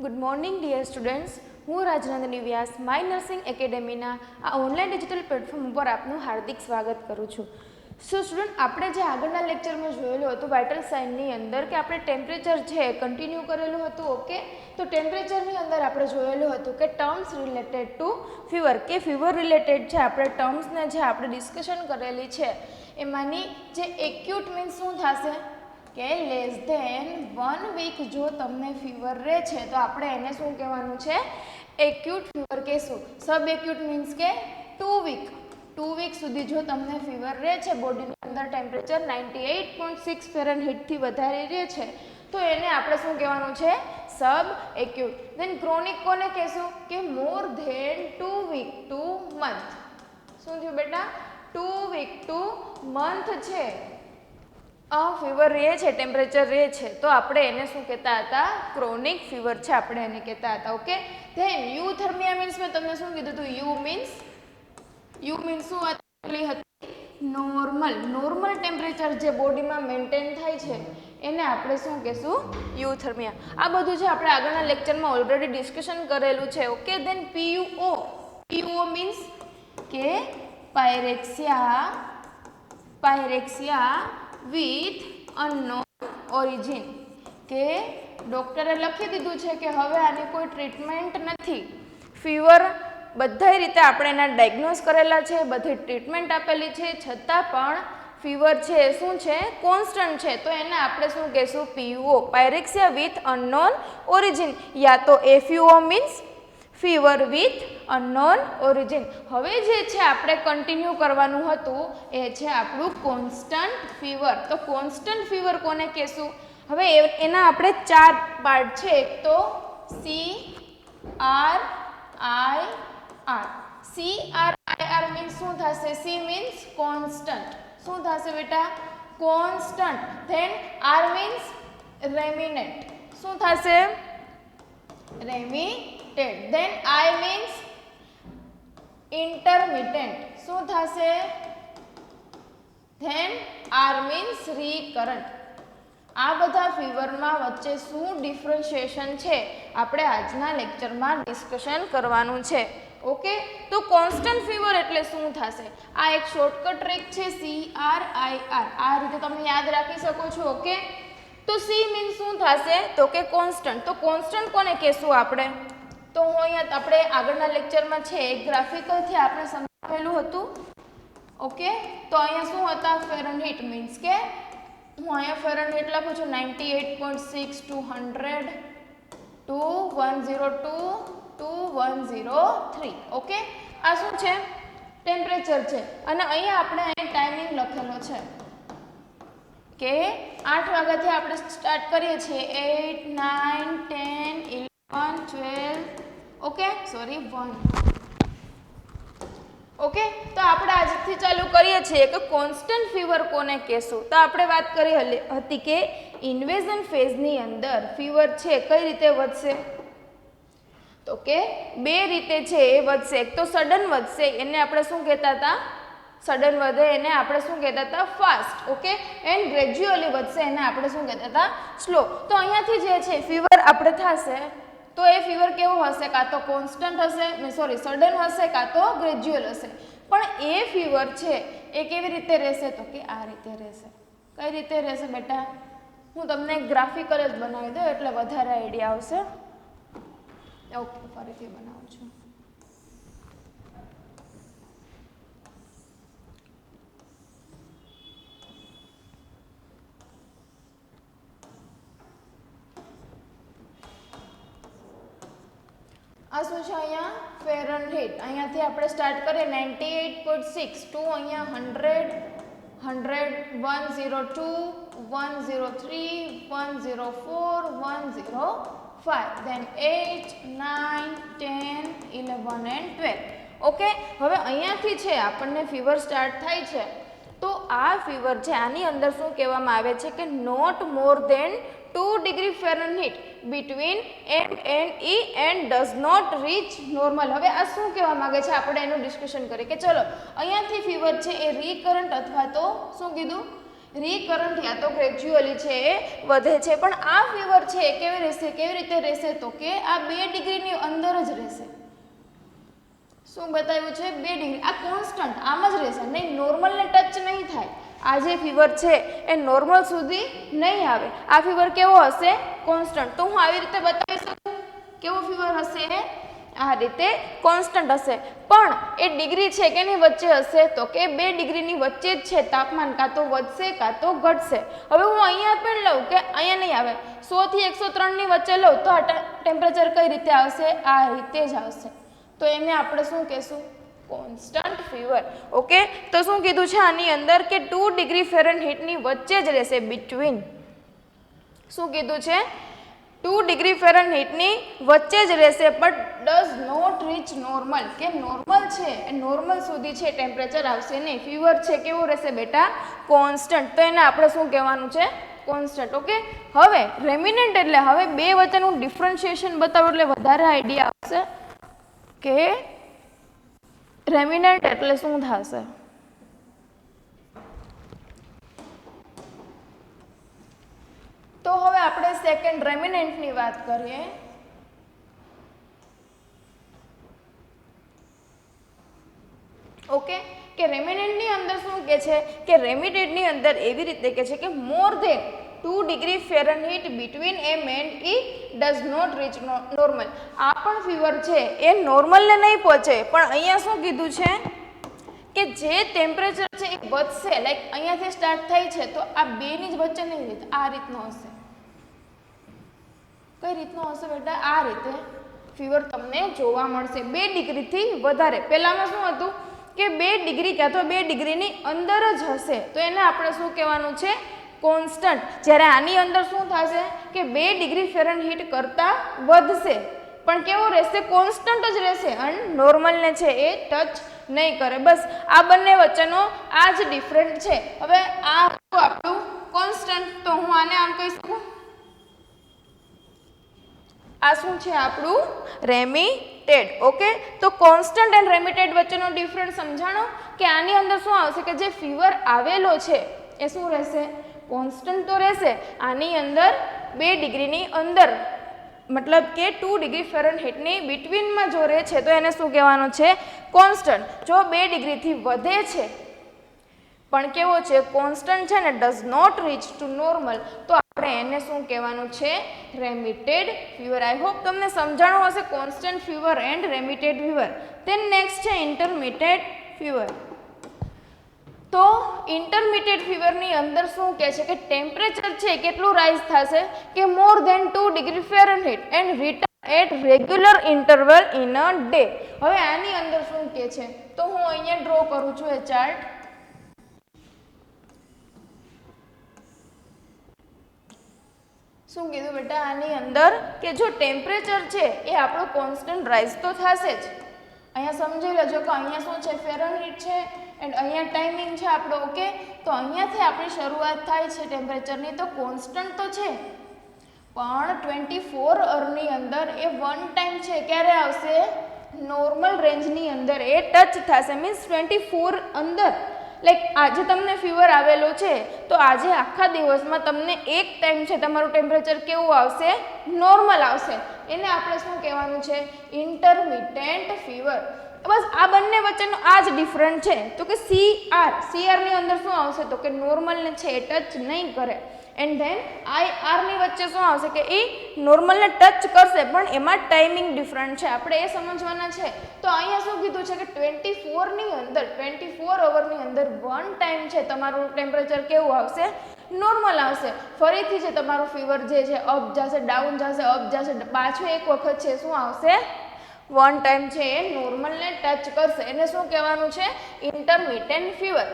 Good morning dear students, હું રાજનંદની વ્યાસ my nursing એકેડેમીના આ online digital platform ઉપર આપનું હાર્દિક સ્વાગત કરું છું. સો સ્ટુડન્ટ, આપણે જે આગળના લેક્ચરમાં જોયેલું હતું વાઇટલ સાઇનની અંદર કે આપણે ટેમ્પરેચર છે કન્ટિન્યુ કરેલું હતું. ઓકે, તો ટેમ્પરેચરની અંદર આપણે જોયેલું હતું કે ટર્મ્સ રિલેટેડ ટુ ફીવર, કે ફીવર રિલેટેડ છે આપણે ટર્મ્સને જે આપણે ડિસ્કશન કરેલી છે એમાંની જે એક્યુટ મીન્સ શું થશે કે લેસ ધેન 1 વીક જો તમને ફીવર રહે છે તો આપણે એને શું કહેવાનું છે? એક્યુટ ફીવર કહેશું. સબ એક્યુટ મીન્સ કે 2 વીક સુધી જો તમને ફીવર રહે છે, બોડીની અંદર ટેમ્પરેચર 98.6 ફેરનહીટથી વધારે રહે છે તો એને આપણે શું કહેવાનું છે? સબ એક્યુટ. દેન ક્રોનિક કોને કહેશું? કે more than 2 week to month. શું થયું બેટા? 2 વીક ટુ મંથ છે ફીવર રહે છે, ટેમ્પરેચર રહે છે તો આપણે એને શું કહેતા હતા? ક્રોનિક ફીવર છે આપણે એને કહેતા હતા. ઓકે, ધેન યુથર્મિયા મીન્સ મેં તમને શું કીધું હતું? યુ મીન્સ શું હતી? નોર્મલ ટેમ્પરેચર જે બોડીમાં મેન્ટેન થાય છે એને આપણે શું કહેશું? યુથર્મિયા. આ બધું છે આપણે આગળના લેક્ચરમાં ઓલરેડી ડિસ્કશન કરેલું છે. ઓકે, ધેન પીયુઓ મીન્સ કે પાયરેક્સિયા વિથ અનનોન ઓરિજિન, કે ડૉક્ટરે લખી દીધું છે કે હવે આની કોઈ ટ્રીટમેન્ટ નથી. ફીવર બધી રીતે આપણે એના ડાયગ્નોઝ કરેલા છે, બધી ટ્રીટમેન્ટ આપેલી છે, છતાં પણ ફીવર છે શું છે? કોન્સ્ટન્ટ છે. તો એને આપણે શું કહેશું? PUO, pyrexia with unknown origin, યા તો FUO means fever with unknown origin. હવે જે છે આપણે કન્ટિન્યુ કરવાનું હતું એ છે આપણું કોન્સ્ટન્ટ ફીવર. તો કોન્સ્ટન્ટ ફીવર કોને કહેશું? હવે એના આપણે 4 પાર્ટ છે. એક તો CRIR. CRIR મીન્સ શું થશે? C means constant. શું થશે બેટા? Constant. Then R means remittent. શું થશે? Remitted. Then I means intermittent. શું થશે? Then R means recurrent. આ બધા ફીવરમાં વચ્ચે શું ડિફરન્શિએશન છે આપણે આજના લેક્ચરમાં ડિસ્કશન કરવાનું છે. ઓકે, તો કોન્સ્ટન્ટ ફીવર એટલે શું થશે? આ એક શોર્ટકટ ટ્રીક છે CRIR. આ રીતે તમે યાદ રાખી શકો છો. ઓકે, તો C મીન્સ શું થશે? તો કે કોન્સ્ટન્ટ. તો કોન્સ્ટન્ટ કોને કહેશું આપણે? તો હું અહીંયા આપણે આગળના લેક્ચરમાં છે એક ગ્રાફિકલથી આપણે સમજાવેલું હતું. ઓકે, તો અહીંયા શું હતા? ફેરનહીટ મીન્સ કે હું અહીંયા ફેરનહીટ લખું છું 98.6 ટુ 100 ટુ 102 ટુ 103. ઓકે, આ શું છે? ટેમ્પરેચર છે. અને અહીંયા આપણે ટાઈમિંગ લખેલો છે કે 8 વાગ્યાથી આપણે સ્ટાર્ટ કરીએ છીએ. 8, 9, 10, 11, 12. Okay, sorry 1. ઓકે, તો આપણે આજથી ચાલુ કરીએ છીએ કે કોન્સ્ટન્ટ ફીવર કોને કહેશું. તો આપણે વાત કરી હતી કે ઇન્વેઝન ફેઝની અંદર ફીવર છે કઈ રીતે વધશે? તો કે 2 રીતે છે એ વધશે. એક તો સડન વધશે, એને આપણે શું કહેતા હતા? સડન વધે એને આપણે શું કહેતા હતા? ફાસ્ટ. ઓકે, એન્ડ ગ્રેજ્યુઅલી વધશે એને આપણે શું કહેતા હતા? સ્લો. તો અહીંયાથી જે છે ફીવર આપણે થશે તો એ ફીવર કેવો હશે? કાં તો કોન્સ્ટન્ટ હશે, સડન હશે, કાં તો ગ્રેજ્યુઅલ હશે. પણ એ ફીવર છે એ કેવી રીતે રહેશે? તો કે આ રીતે રહેશે. કઈ રીતે રહેશે બેટા? હું તમને ગ્રાફિકલ જ બનાવી દઉં એટલે વધારે આઈડિયા આવશે. ઓકે, ફરીથી બનાવું છું. આ શું છે? અહીંયા ફેરનહીટ. અહીંયાથી આપણે સ્ટાર્ટ કરીએ 98.6 ટુ અહીંયા 100, 102, 103, 104, 105, then 8, 9, 10, 11 and 12. ઓકે, હવે અહીંયાથી છે આપણને ફીવર સ્ટાર્ટ થાય છે તો આ ફીવર છે આની અંદર શું કહેવામાં આવે છે કે not more than 2 degree Fahrenheit between M and E and does not reach normal. હવે આ શું કહેવા માંગે છે આપણે એનું ડિસ્કશન કરીએ કે ચલો અહીંયાથી ફીવર છે એ રિકરન્ટ અથવા તો શું કીધું? રિકરન્ટ યા તો ગ્રેજ્યુઅલી છે એ વધે છે, પણ આ ફીવર છે એ કેવી રીતે રહેશે તો કે આ 2 ડિગ્રીની અંદર જ રહેશે. શું બતાવ્યું છે? 2 ડિગ્રી. આ કોન્સ્ટન્ટ આમ જ રહેશે, નહીં નોર્મલને ટચ નહીં થાય. આ જે ફીવર છે એ નોર્મલ સુધી નહીં આવે. આ ફીવર કેવો હશે? કોન્સ્ટન્ટ. તો હું આવી રીતે બતાવી શકું કેવો ફીવર હશે? આ રીતે કોન્સ્ટન્ટ હશે. પણ એ ડિગ્રી છે કે એની વચ્ચે હશે તો કે 2 ડિગ્રીની વચ્ચે જ છે. તાપમાન કાં તો વધશે કાં તો ઘટશે. હવે હું અહીંયા પણ લઉં કે અહીંયા નહીં આવે, 100 થી 103 ની વચ્ચે લઉં તો આ ટેમ્પરેચર કઈ રીતે આવશે? આ રીતે જ આવશે. તો એને આપણે શું કહેશું? Constant fever. ઓકે, તો શું કીધું છે આની અંદર કે 2 ડિગ્રી ફેરનહીટની વચ્ચે જ રહેશે. બિટવીન શું કીધું છે? 2 ડિગ્રી ફેરનહીટની વચ્ચે જ રહેશે, but does not reach normal. કે નોર્મલ છે એ નોર્મલ સુધી છે ટેમ્પરેચર આવશે નહીં. ફીવર છે કેવું રહેશે બેટા? કોન્સ્ટન્ટ. તો એને આપણે શું કહેવાનું છે? કોન્સ્ટન્ટ. ઓકે, હવે રેમિનન્ટ એટલે હવે બે વચ્ચેનું ડિફરન્શિએશન બતાવો એટલે વધારે આઈડિયા આવશે કે રેમિનન્ટ એટલે શું થશે. તો હવે આપણે સેકન્ડ રેમિનન્ટની વાત કરીએ. ઓકે, કે રેમિનન્ટની અંદર શું કહે છે કે રેમિનન્ટની અંદર એવી રીતે કહે છે કે more than 2 degree Fahrenheit between M and E does not reach normal. આ પણ ફીવર છે એ નોર્મલને નહીં પહોંચે, પણ અહીંયા શું કીધું છે કે જે ટેમ્પરેચર છે એ વધશે. લાઈક અહીંયાથી સ્ટાર્ટ થાય છે તો આ બેની જ વચ્ચે નહીં રહે, આ રીતનો હશે. કઈ રીતનો હશે બેટા? આ રીતે ફીવર તમને જોવા મળશે 2 ડિગ્રીથી વધારે. પહેલામાં શું હતું કે 2 ડિગ્રી ક્યાં તો 2 ડિગ્રીની અંદર જ હશે, તો એને આપણે શું કહેવાનું છે? કોન્સ્ટન્ટ. જ્યારે આની અંદર શું થશે કે 2 ડિગ્રી ફેરનહીટ કરતાં વધશે, પણ કેવો રહેશે? કોન્સ્ટન્ટ જ રહેશે અને નોર્મલને છે એ ટચ નહીં કરે. બસ આ બંને વચ્ચેનો આ જ ડિફરન્ટ છે. હવે આ આપણું કોન્સ્ટન્ટ, તો હું આને આમ કહી શકું આ શું છે? આપણું રેમિટેડ. ઓકે, તો કોન્સ્ટન્ટ એન્ડ રેમિટેડ વચ્ચેનો ડિફરન્સ સમજાણો કે આની અંદર શું આવશે કે જે ફીવર આવેલો છે એ શું રહેશે? કોન્સ્ટન્ટ તો રહેશે. આની અંદર 2 ડિગ્રીની અંદર મતલબ કે 2 ડિગ્રી ફેરનહીટની બિટવીનમાં જો રહે છે તો એને શું કહેવાનું છે? કોન્સ્ટન્ટ. જો 2 ડિગ્રીથી વધે છે પણ કેવો છે? કોન્સ્ટન્ટ છે ને, does not reach to normal, તો આપણે એને શું કહેવાનું છે? રેમિટેડ ફીવર. આઈ હોપ તમને સમજાણું હશે constant fever and remitted fever. Then next છે ઇન્ટરમિટેડ ફીવર. તો ઇન્ટરમિટેડ ફીવરની અંદર શું કહે છે કે ટેમ્પરેચર છે કેટલું રાઇઝ થશે કે more than 2 degree Fahrenheit and return at regular interval in a day. હવે આની અંદર શું કહે છે તો હું અહીંયા ડ્રો કરું છું એ ચાર્ટ. શું કીધું બેટા? આની અંદર કે જો ટેમ્પરેચર છે એ આપણું કોન્સ્ટન્ટ રાઇઝ તો થશે જ. અહીંયા સમજી લેજો કે અહીંયા શું છે? ફેરનહીટ છે એન્ડ અહીંયા ટાઈમિંગ છે આપણો. ઓકે, તો અહીંયાથી આપણી શરૂઆત થાય છે ટેમ્પરેચરની, તો કોન્સ્ટન્ટ તો છે પણ 24 અવરની અંદર એ વન ટાઈમ છે ક્યારે આવશે? નોર્મલ રેન્જની અંદર એ ટચ થશે. મીન્સ 24 અંદર. લાઈક આજે તમને ફીવર આવેલો છે તો આજે આખા દિવસમાં તમને એક ટાઈમ છે તમારું ટેમ્પરેચર કેવું આવશે? નોર્મલ આવશે. એને આપણે શું કહેવાનું છે? Intermittent fever. બસ આ બંને વચ્ચેનો આ જ ડિફરન્ટ છે. તો કે CRની અંદર શું આવશે તો કે નોર્મલને છે એ ટચ નહીં કરે. એન્ડ ધેન IRની વચ્ચે શું આવશે કે એ નોર્મલને ટચ કરશે પણ એમાં ટાઈમિંગ ડિફરન્ટ છે, આપણે એ સમજવાના છે. તો અહીંયા શું કીધું છે કે 24ની અંદર 24 અવરની અંદર વન ટાઈમ છે તમારું ટેમ્પરેચર કેવું આવશે? નોર્મલ આવશે. ફરીથી છે તમારું ફીવર જે છે અપ જશે, ડાઉન જશે, અપ જશે, પાછું એક વખત છે શું આવશે? વન ટાઈમ છે એ નોર્મલને ટચ કરશે. એને શું કહેવાનું છે? Intermittent fever.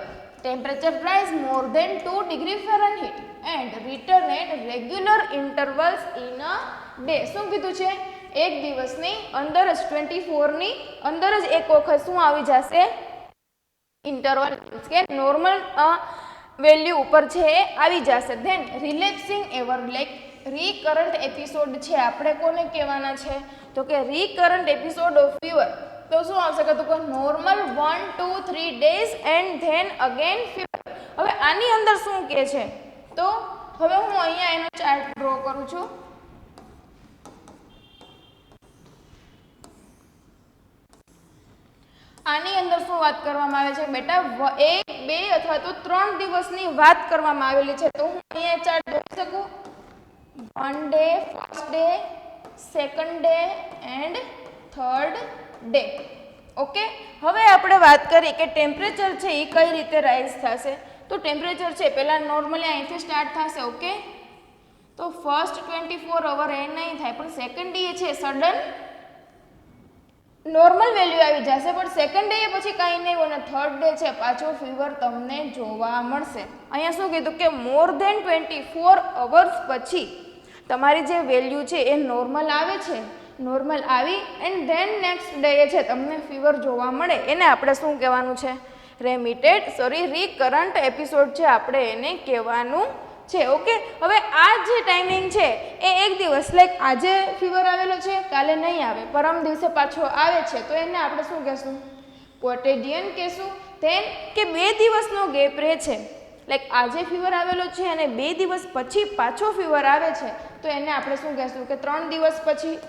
Temperature rise more than 2 degree Fahrenheit and return at regular intervals in a day. શું કીધું છે? એક દિવસની અંદર જ 24ની અંદર જ એક વખત શું આવી જશે? ઇન્ટરવલ કે નોર્મલ વેલ્યુ ઉપર છે એ આવી જશે. Then relaxing ever like recurrent episode છે આપણે કોને કહેવાના છે તો કે રિકરન્ટ એપિસોડ ઓફ ફીવર. તો શું આવશે કે તો normal 1 2 3 days and then again fever. હવે આની અંદર શું કહે છે, તો હવે હું અહીંયા એનો ચાર્ટ ડ્રો કરું છું. આની અંદર શું વાત કરવામાં આવે છે બેટા, 1, 2 અથવા તો 3 દિવસની વાત કરવામાં આવેલી છે. તો હું અહીંયા ચાર્ટ દોરી શકું. 1 day, first day, second day and third day. Okay, હવે આપણે વાત કરી કે ટેમ્પરેચર છે એ કઈ રીતે રાઇઝ થશે. તો ટેમ્પરેચર છે પહેલાં નોર્મલી અહીંથી સ્ટાર્ટ થશે. ઓકે, તો ફર્સ્ટ 24 અવર એ નહીં થાય, પણ સેકન્ડ ડે છે સડન નોર્મલ વેલ્યુ આવી જશે, પણ સેકન્ડ ડે પછી કાંઈ નહીં હોય. અને થર્ડ ડે છે પાછો ફીવર તમને જોવા મળશે. અહીંયા શું કીધું કે મોર ધેન 24 અવર્સ પછી તમારી જે વેલ્યુ છે એ નોર્મલ આવે છે. નોર્મલ આવી એન્ડ ધેન નેક્સ્ટ ડે છે તમને ફીવર જોવા મળે, એને આપણે શું કહેવાનું છે, રિકરન્ટ એપિસોડ છે આપણે એને કહેવાનું છે. ઓકે, હવે આ જે ટાઈમિંગ છે એ એક દિવસ, લાઈક આજે ફીવર આવેલો છે, કાલે નહીં આવે, પરમ દિવસે પાછો આવે છે, તો એને આપણે શું કહેશું, ક્વોટિડિયન કહેશું. ધેન કે 2 દિવસનો ગેપ રહે છે, લાઈક આજે ફીવર આવેલો છે અને 2 દિવસ પછી પાછો ફીવર આવે છે, તો એને આપણે શું કહેશું કે 3 દિવસ પછી.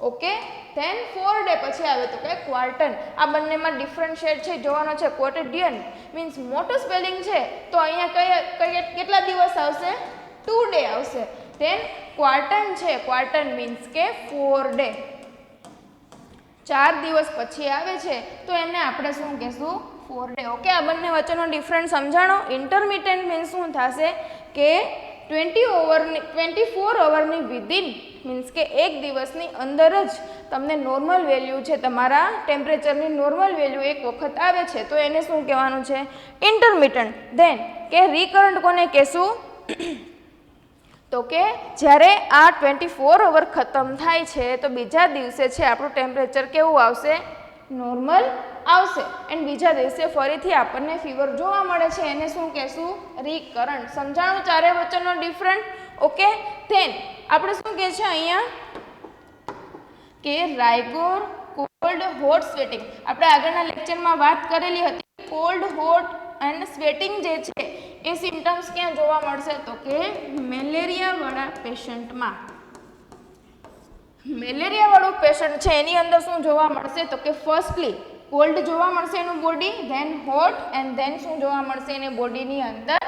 ઓકે, ધેન 4 ડે પછી આવે તો કે ક્વાર્ટન. આ બંનેમાં ડિફરન્શિએટ છે જોવાનો છે. ક્વોટિડિયન મીન્સ મોટું સ્પેલિંગ છે, તો અહીંયા કેટલા દિવસ આવશે, 2 ડે આવશે. ધેન ક્વાર્ટન છે, ક્વાર્ટન મીન્સ કે 4 ડે, 4 દિવસ પછી આવે છે, તો એને આપણે શું કહેશું, 4 ડે. ઓકે, આ બંને વચ્ચેનો ડિફરન્સ સમજાણો. ઇન્ટરમિટેન્ટ મીન્સ શું થશે કે 24 અવરની વિધિન મીન્સ કે એક દિવસની અંદર જ તમને નોર્મલ વેલ્યુ છે, તમારા ટેમ્પરેચરની નોર્મલ વેલ્યુ એક વખત આવે છે, તો એને શું કહેવાનું છે, ઇન્ટરમિટન્ટ. ધેન કે રિકરન્ટ કોને કહેશું, તો કે જ્યારે આ 24 અવર ખતમ થાય છે તો બીજા દિવસે છે આપણું ટેમ્પરેચર કેવું આવશે, નોર્મલ આવશે, એન્ડ બીજા દિવસે ફરીથી આપણને ફીવર જોવા મળે છે, એને શું કહેશું, રિકરન્ટ. સમજાણું ચારે વચ્ચેનો ડિફરન્ટ. ઓકે, ધેન આપણે શું કહે છે અહીંયા કે રાઇગોર, કોલ્ડ, હોટ, સ્વેટિંગ. આપણે આગળના લેક્ચરમાં વાત કરેલી હતી. કોલ્ડ, હોટ એન્ડ સ્વેટિંગ જે છે એ સિમ્ટમ્સ ક્યાં જોવા મળશે, તો કે મેલેરિયાવાળા પેશન્ટમાં. મેલેરિયાવાળું પેશન્ટ છે એની અંદર શું જોવા મળશે, તો કે ફર્સ્ટલી કોલ્ડ જોવા મળશે એનું body, then hot and then શું જોવા મળશે એને બોડીની અંદર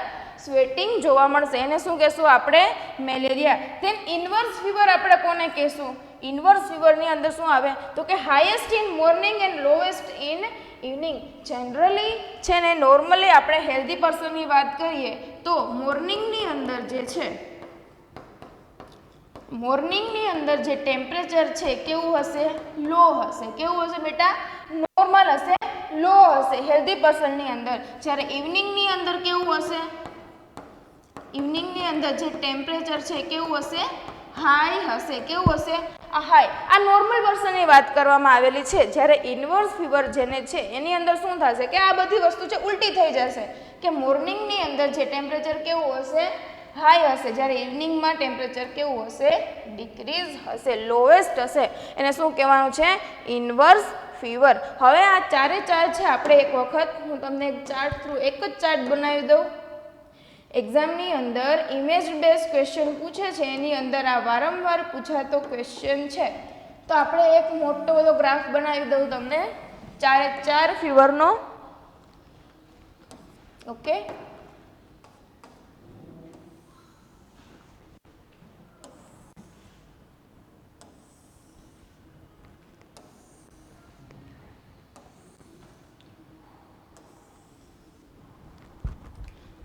સ્વેટિંગ જોવા મળશે, એને શું કહેશું આપણે, મેલેરિયા. ધેન ઇન્વર્સ ફીવર આપણે કોને કહેશું, ઇન્વર્સ ફીવરની અંદર શું આવે, તો કે highest in morning and lowest in evening. Generally છે ને નોર્મલી આપણે હેલ્ધી પર્સનની વાત કરીએ તો મોર્નિંગની અંદર જે છે, મોર્નિંગની અંદર જે ટેમ્પરેચર છે કેવું હશે, લો હશે. કેવું હશે બેટા, નોર્મલ હશે, લો હશે હેલ્ધી પર્સનની અંદર. જ્યારે ઇવનિંગની અંદર કેવું હશે, ઇવનિંગની અંદર જે ટેમ્પરેચર છે કેવું હશે, હાઈ હશે. કેવું હશે, આ હાઈ. આ નોર્મલ પર્સનની વાત કરવામાં આવેલી છે. જ્યારે ઇન્વર્સ ફીવર જેને છે એની અંદર શું થશે કે આ બધી વસ્તુ છે ઉલટી થઈ જશે, કે મોર્નિંગની અંદર જે ટેમ્પરેચર કેવું હશે, હાઈ હશે, જ્યારે ઇવનિંગમાં ટેમ્પરેચર કેવું હશે, ડિક્રીઝ હશે, લોએસ્ટ હશે. એને શું કહેવાનું છે, ઇન્વર્સ ફીવર. હવે આ ચારે ચાર છે આપણે એક વખત હું તમને એક ચાર્ટ થ્રુ એક જ ચાર્ટ બનાવી દઉં. એક્ઝામની અંદર ઇમેજ બેઝ ક્વેશ્ચન પૂછે છે, એની અંદર આ વારંવાર પૂછાતો ક્વેશ્ચન છે. તો આપણે એક મોટો બધો ગ્રાફ બનાવી દઉં તમને ચારે ચાર ફીવરનો. ઓકે,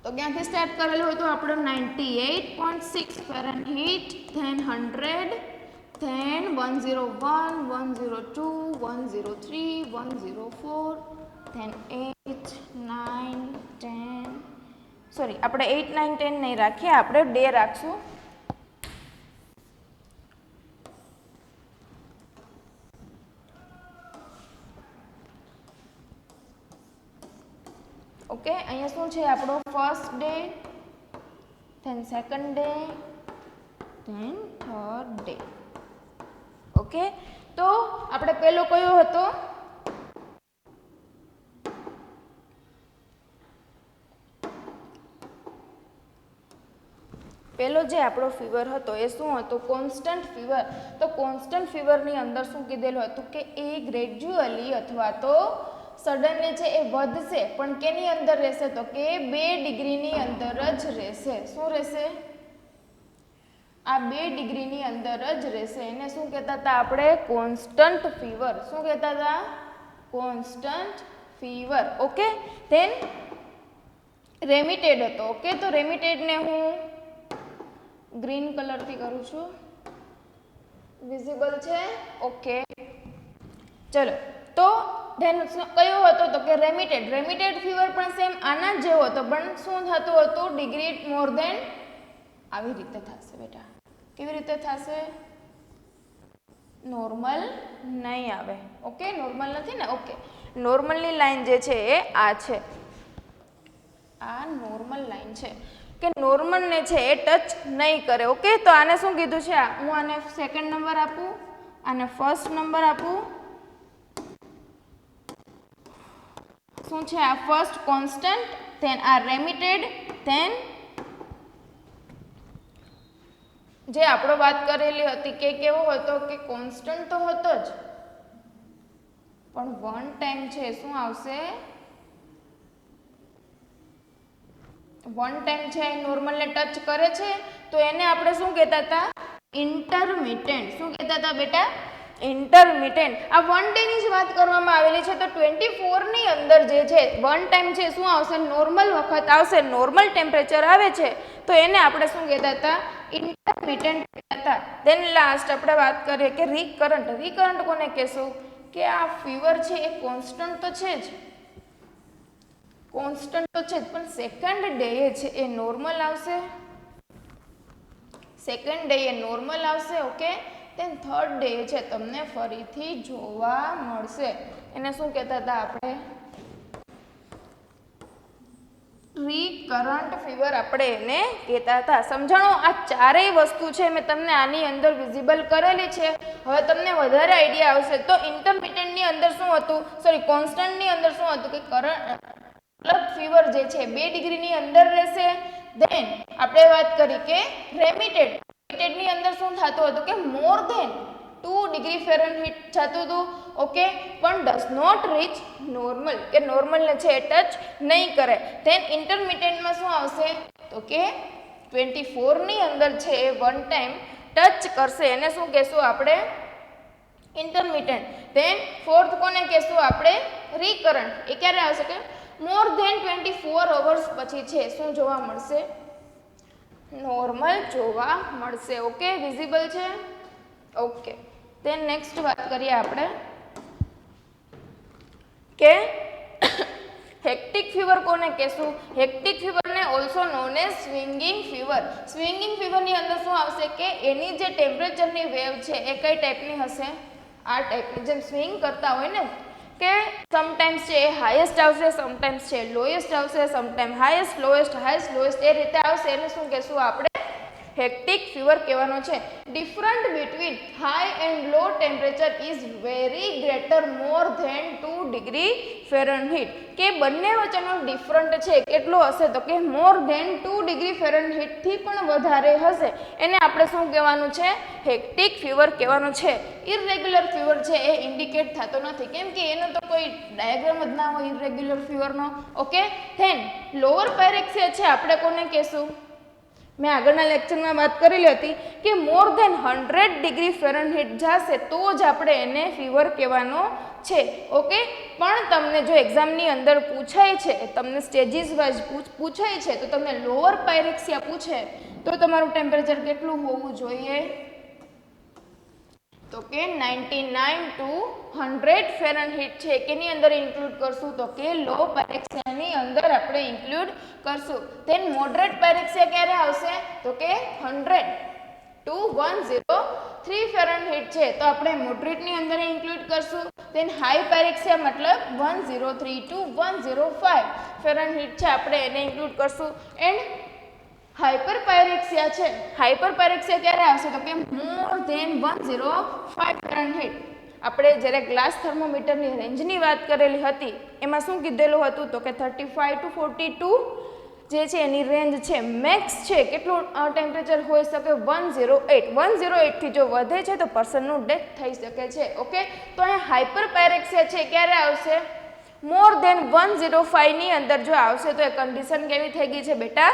તો ક્યાંથી સ્ટાર્ટ કરેલું હોય તો આપણે 98.6 Fahrenheit, then 100, then 101, 102, 103, 104, then 8, 9, 10, sorry આપણે 8, 9, 10 નહીં રાખીએ, આપણે ડે રાખશું. ઓકે, અહીંયા શું છે આપણો first day, than second day, than third day. Okay, તો આપણે પહેલો કયો હતો, પેલો જે આપણો ફીવર હતો એ શું હતો? Constant fever. તો કોન્સ્ટન્ટ ફીવરની અંદર શું કીધેલું હતું કે એ ગ્રેજ્યુઅલી અથવા તો સડનલી છે એ વધશે, પણ કેની અંદર રહેશે? તો કે 2 ડિગ્રીની અંદર જ રહેશે. શું રહેશે? આ 2 ડિગ્રીની અંદર જ રહેશે. એને શું કહેતા હતા આપણે? Constant fever. શું કહેતા હતા? Constant fever. ઓકે. ધેન રેમિટેડ હતો. ઓકે, તો રેમિટેડને હું ગ્રીન કલરથી કરું છું. વિઝિબલ છે? ઓકે, ચલો. તો ધેન કયો હતો? તો કે રેમિટેડ. રેમિટેડ ફીવર પણ સેમ આના જ જેવો હતો, પણ શું થતું હતું? ડિગ્રી મોર ધેન આવી રીતે થશે બેટા. કેવી રીતે થશે? નોર્મલ નહીં આવે. ઓકે, નોર્મલ નથી ને? ઓકે, નોર્મલની લાઈન જે છે એ આ છે. આ નોર્મલ લાઈન છે કે નોર્મલને છે એ ટચ નહીં કરે. ઓકે, તો આને શું કીધું છે? હું આને સેકન્ડ નંબર આપું, આને ફર્સ્ટ નંબર આપું. શું છે આ? ફર્સ્ટ કોન્સ્ટન્ટ, ધેન આ રેમિટેડ, ધેન જે આપણે વાત કરેલી હતી કે કેવો હતો? કે કોન્સ્ટન્ટ તો હતો જ, પણ વન ટાઈમ છે શું આવશે? વન ટાઈમ છે એ નોર્મલને ટચ કરે છે, તો એને આપણે શું કહેતા હતા? ઇન્ટરમિટેન્ટ. શું કહેતા હતા બેટા? ઇન્ટરમિટેન્ટ. આ વન ડેની જ વાત કરવામાં આવેલી છે. તો 24 ની અંદર જે છે વન ટાઈમ છે શું આવશે? નોર્મલ વખત આવશે, નોર્મલ ટેમ્પરેચર આવે છે, તો એને આપણે શું કહેતા હતા? ઇન્ટરમિટેન્ટ કહેતા હતા. ધેન લાસ્ટ આપણે વાત કરીએ કે રિકરન્ટ. રિકરન્ટ કોને કહેશું? કે આ ફીવર છે એ કોન્સ્ટન્ટ તો છે જ, કોન્સ્ટન્ટ તો છે જ, પણ સેકન્ડ ડે છે એ નોર્મલ આવશે. સેકન્ડ ડે એ નોર્મલ આવશે. ઓકે, ધેન થર્ડ ડે છે તમને ફરીથી જોવા મળશે. એને શું કહેતા હતા આપણે? રિકરન્ટ ફીવર આપણે એને કહેતા હતા. સમજાણો? આ ચારેય વસ્તુ છે મેં તમને આની અંદર વિઝિબલ કરેલી છે. હવે તમને વધારે આઈડિયા આવશે. તો ઇન્ટરમિટેન્ટની અંદર શું હતું? સોરી, કોન્સ્ટન્ટની અંદર શું હતું? કે ફીવર જે છે 2 ડિગ્રીની અંદર રહેશે. ધેન આપણે વાત કરી કે રેમિટેડ. રેમિટેડની અંદર શું થતું હતું? કે મોર ધેન 2 ડિગ્રી ફેરનહીટ થતું હતું. ઓકે, પણ ડઝ નોટ રીચ નોર્મલ, કે નોર્મલને છે એ ટચ નહીં કરે. ધેન ઇન્ટરમિટેન્ટમાં શું આવશે? તો કે 24 ની અંદર છે એ વન ટાઈમ ટચ કરશે. એને શું કહેશું આપણે? ઇન્ટરમિટેન્ટ. ધેન ફોર્થ કોને કહેશું આપણે? રિકરન્ટ. એ ક્યારે આવશે? કે મોર ધેન 24 અવર્સ પછી છે શું જોવા મળશે? નોર્મલ જોવા મળશે. ઓકે, વિઝિબલ છે? ઓકે, ધેન નેક્સ્ટ વાત કરીએ આપણે કે હેક્ટિક ફીવર કોને કહેશું? હેક્ટિક ફીવરને also known as swinging fever. Swinging ફીવરની અંદર શું આવશે? કે એની જે ટેમ્પરેચરની વેવ છે એ કઈ ટાઈપની હશે? આ ટાઈપની. જેમ સ્વિંગ કરતા હોય ને, કે સમટાઈમ્સ છે એ હાઈએસ્ટ આવશે, સમટાઈમ્સ છે લોએસ્ટ આવશે, sometime highest lowest, highest lowest, એ રીતે આવશે. એને શું કહેશું આપણે? હેક્ટિક ફીવર કહેવાનો છે. Different between high and low temperature is very greater more than 2 degree Fahrenheit. કે બંને વચ્ચેનો ડિફરન્ટ છે કેટલો હશે? તો કે મોર ધેન 2 ડિગ્રી ફેરનહીટથી પણ વધારે હશે. એને આપણે શું કહેવાનું છે? હેક્ટિક ફીવર કહેવાનું છે. ઇરરેગ્યુલર ફીવર છે એ ઇન્ડિકેટ થતો નથી, કેમ કે એનો તો કોઈ ડાયાગ્રામ જ ના હોય ઇરરેગ્યુલર ફીવરનો. ઓકે, ધેન લોઅર પાયરેક્સિયા છે આપણે કોને કહેશું? મેં આગળના લેક્ચરમાં વાત કરેલી હતી કે મોર ધેન 100 ડિગ્રી ફેરનહીટ જશે તો જ આપણે એને ફીવર કહેવાનો છે. ઓકે, પણ તમને જો એક્ઝામની અંદર પૂછાય છે, તમને સ્ટેજીસ વાઇઝ પૂછાય છે, તો તમને લોઅર પાયરેક્સિયા પૂછે તો તમારું ટેમ્પરેચર કેટલું હોવું જોઈએ? તો કે 99 to 100 ફેરનહીટ છે. કેની અંદર ઇન્ક્લુડ કરશું? તો કે લો પાયરેક્સિયાની અંદર આપણે ઇન્ક્લુડ કરશું. ધેન મોડરેટ પાયરેક્સિયા ક્યારે આવશે? તો કે 100 to 103 ફેરનહીટ છે, તો આપણે મોડરેટની અંદર ઇન્ક્લુડ કરશું. ધેન હાઈ પાયરેક્સિયા મતલબ 103 to 105 ફેરનહીટ છે, આપણે એને ઇન્ક્લુડ કરશું. એન્ડ હાઇપર પાયરેક્સિયા છે. હાઇપર પાયરેક્સિયા ક્યારે આવશે? તો કે મોર ધેન 105 ફેરનહીટ. આપણે જ્યારે ગ્લાસ થર્મોમીટરની રેન્જની વાત કરેલી હતી એમાં શું કીધેલું હતું? તો કે 35 to 42 જે છે એની રેન્જ છે મેક્સ છે કેટલું ટેમ્પરેચર હોઈ શકે 108. 108 થી જો વધે છે તો પર્સનનું ડેથ થઈ શકે છે. ઓકે, તો અહીંયા હાઇપરપાયરેક્સિયા છે ક્યારે આવશે? મોર દેન 105 ની અંદર જો આવશે તો એ કન્ડિશન કેવી થઈ ગઈ છે બેટા?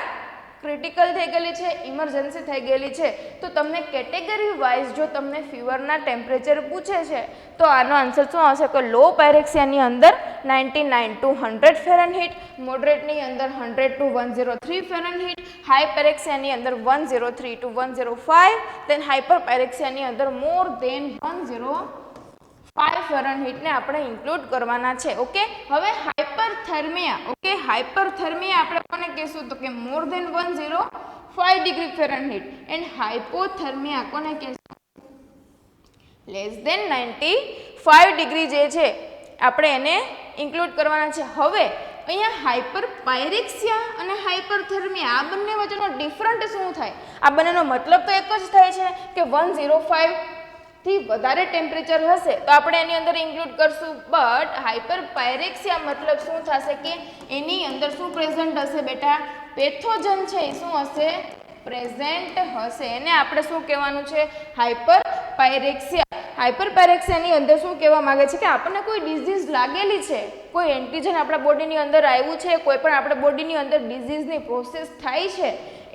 ક્રિટિકલ થઈ ગયેલી છે, ઇમરજન્સી થઈ ગયેલી છે. તો તમને કેટેગરી વાઇઝ જો તમને ફીવરના ટેમ્પરેચર પૂછે છે તો આનો આન્સર શું આવશે કે લો પાયરેક્સિયાની અંદર 99 to 100 ફેરનહીટ, મોડરેટની અંદર 100 to 103 ફેરનહીટ, હાઈ પાયરેક્સિયાની અંદર 103 to 105, દેન હાઇપર પાયરેક્સિયાની અંદર મોર દેન 105 ફેરનહીટને આપણે ઇન્ક્લુડ કરવાના છે. ઓકે, હવે હાઇપરથર્મિયા. ઓકે, હાઇપરથર્મિયા આપણે કોને કહેશું તો કે મોર દેન 105 ડિગ્રી ફેરનહીટ, એન્ડ હાઇપોથર્મિયા કોને કહેશું? લેસ દેન 95 ડિગ્રી જે છે આપણે એને ઇન્ક્લુડ કરવાના છે. હવે અહીંયા હાઇપરપાયરેક્સિયા અને હાઇપરથર્મિયા આ બંને વચ્ચેનો ડિફરન્ટ શું થાય? આ બંનેનો મતલબ તો એક જ થાય છે કે 105 થી વધારે ટેમ્પરેચર હશે તો આપણે એની અંદર ઇન્ક્લુડ કરશું. બટ હાઇપરપાયરેક્સિયા મતલબ શું થશે કે એની અંદર શું પ્રેઝન્ટ હશે બેટા? પેથોજન છે એ શું હશે? પ્રેઝન્ટ હશે. એને આપણે શું કહેવાનું છે? હાઇપરપાયરેક્સિયા. હાઇપરપાયરેક્સિયાની અંદર શું કહેવા માંગે છે કે આપણને કોઈ ડિઝીઝ લાગેલી છે, કોઈ એન્ટીજન આપણા બોડીની અંદર આવ્યું છે, કોઈ પણ આપણા બોડીની અંદર ડિઝીઝની પ્રોસેસ થાય છે,